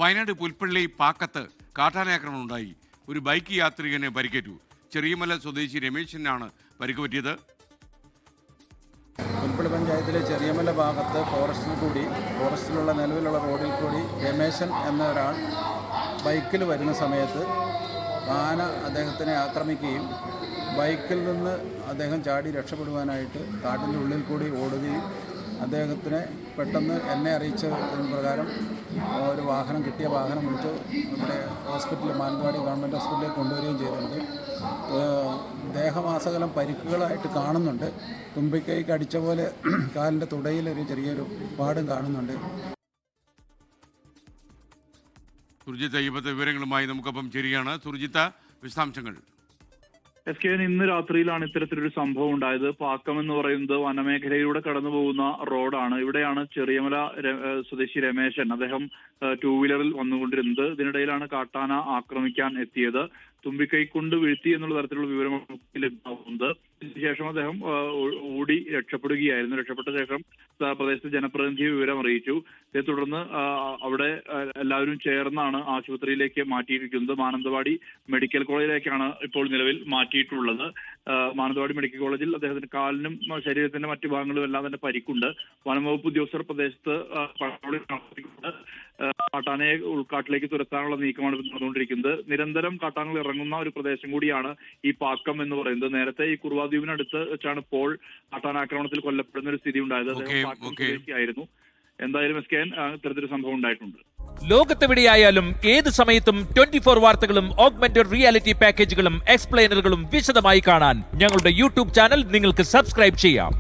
വയനാട് പുൽപ്പള്ളി പാക്കത്ത് കാട്ടാനാക്രമണം ഉണ്ടായി. ഒരു ബൈക്ക് യാത്രികനെ പരിക്കേറ്റു. ചെറിയമല സ്വദേശി രമേശനാണ് പരിക്ക് പറ്റിയത്. പുൽപ്പള്ളി പഞ്ചായത്തിലെ ചെറിയമല ഭാഗത്ത് ഫോറസ്റ്റിലുള്ള നിലവിലുള്ള റോഡിൽ കൂടി രമേശൻ എന്ന ഒരാൾ ബൈക്കിൽ വരുന്ന സമയത്ത് ആന അദ്ദേഹത്തിനെ ആക്രമിക്കുകയും ബൈക്കിൽ നിന്ന് അദ്ദേഹം ചാടി രക്ഷപ്പെടുവാനായിട്ട് കാട്ടിൻ്റെ ഉള്ളിൽ കൂടി ഓടുകയും അദ്ദേഹത്തിനെ പെട്ടെന്ന് എന്നെ അറിയിച്ചതിന് പ്രകാരം ഒരു വാഹനം കിട്ടിയ വാഹനം വിളിച്ച് നമ്മുടെ ഹോസ്പിറ്റലിൽ മാനന്തവാടി ഗവൺമെൻറ് ഹോസ്പിറ്റലിൽ കൊണ്ടുവരികയും ചെയ്തിട്ടുണ്ട്. ദേഹമാസകലം പരിക്കുകളായിട്ട് കാണുന്നുണ്ട്. തുമ്പിക്കൈക്ക് അടിച്ച പോലെ കാലിൻ്റെ തുടയിലൊരു ചെറിയൊരു പാടും കാണുന്നുണ്ട്. സുർജിത്ത് ഇപ്പോഴത്തെ വിവരങ്ങളുമായി നമുക്കൊപ്പം ചേരുകയാണ്. സുർജിത്ത്, വിശദാംശങ്ങൾ. SK, ഇന്ന് രാത്രിയിലാണ് ഇത്തരത്തിലൊരു സംഭവം ഉണ്ടായത്. പാക്കം എന്ന് പറയുന്നത് വനമേഖലയിലൂടെ കടന്നു പോകുന്ന റോഡാണ്. ഇവിടെയാണ് ചെറിയമല സ്വദേശി രമേശൻ, അദ്ദേഹം 2 വീലറിൽ വന്നുകൊണ്ടിരുന്നത്. ഇതിനിടയിലാണ് കാട്ടാന ആക്രമിക്കാൻ എത്തിയത്. തുമ്പിക്കൈ കൊണ്ട് വീഴ്ത്തി എന്നുള്ള തരത്തിലുള്ള വിവരങ്ങൾ ലഭ്യമാകുന്നത്. ഇതിനുശേഷം അദ്ദേഹം ഓടി രക്ഷപ്പെടുകയായിരുന്നു. രക്ഷപ്പെട്ട ശേഷം പ്രദേശത്തെ ജനപ്രതിനിധി വിവരം അറിയിച്ചു. ഇതേ തുടർന്ന് അവിടെ എല്ലാവരും ചേർന്നാണ് ആശുപത്രിയിലേക്ക് മാറ്റിയിരിക്കുന്നത്. മാനന്തവാടി മെഡിക്കൽ കോളേജിലേക്കാണ് ഇപ്പോൾ നിലവിൽ മാറ്റിയിട്ടുള്ളത്. മാനന്തവാടി മെഡിക്കൽ കോളേജിൽ അദ്ദേഹത്തിന് കാലിനും ശരീരത്തിന്റെ മറ്റു ഭാഗങ്ങളും എല്ലാം തന്നെ പരിക്കുണ്ട്. വനംവകുപ്പ് ഉദ്യോഗസ്ഥർ പ്രദേശത്ത് കാട്ടാനയെ ഉൾക്കാട്ടിലേക്ക് തുരത്താനുള്ള നീക്കമാണ് നടന്നുകൊണ്ടിരിക്കുന്നത്. നിരന്തരം കാട്ടാനകൾ ഇറങ്ങുന്ന ഒരു പ്രദേശം കൂടിയാണ് ഈ പാക്കം എന്ന് പറയുന്നത്. നേരത്തെ ഈ കുറുവാദ്വീപിനടുത്ത് വെച്ചാണ് ഇപ്പോൾ കാട്ടാനാക്രമണത്തിൽ കൊല്ലപ്പെടുന്ന ഒരു സ്ഥിതി ഉണ്ടായത്. ആയിരുന്നു. എന്തായാലും SK, ഇത്തരത്തിലൊരു സംഭവം ഉണ്ടായിട്ടുണ്ട്. ലോകത്തെവിടെയായാലും ഏത് സമയത്തും 24 വാർത്തകളും ഓഗ്മെന്റഡ് റിയാലിറ്റി പാക്കേജുകളും എക്സ്പ്ലെയിനറുകളും വിശദമായി കാണാൻ ഞങ്ങളുടെ യൂട്യൂബ് ചാനൽ നിങ്ങൾക്ക് സബ്സ്ക്രൈബ് ചെയ്യാം.